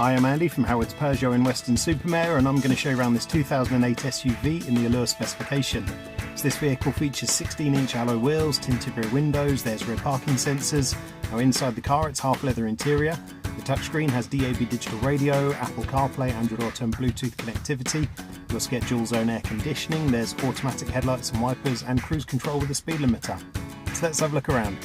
Hi, I'm Andy from Howard's Peugeot in Weston-super-Mare, and I'm going to show you around this 2008 SUV in the Allure specification. So this vehicle features 16-inch alloy wheels, tinted rear windows, there's rear parking sensors. Now inside the car it's half leather interior. The touchscreen has DAB digital radio, Apple CarPlay, Android Auto and Bluetooth connectivity. You also get dual zone air conditioning, there's automatic headlights and wipers, and cruise control with a speed limiter. So let's have a look around.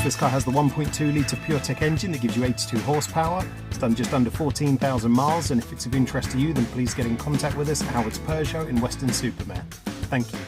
This car has the 1.2 litre PureTech engine that gives you 82 horsepower. It's done just under 14,000 miles, and if it's of interest to you, then please get in contact with us at Howard's Peugeot in Weston-super-Mare. Thank you.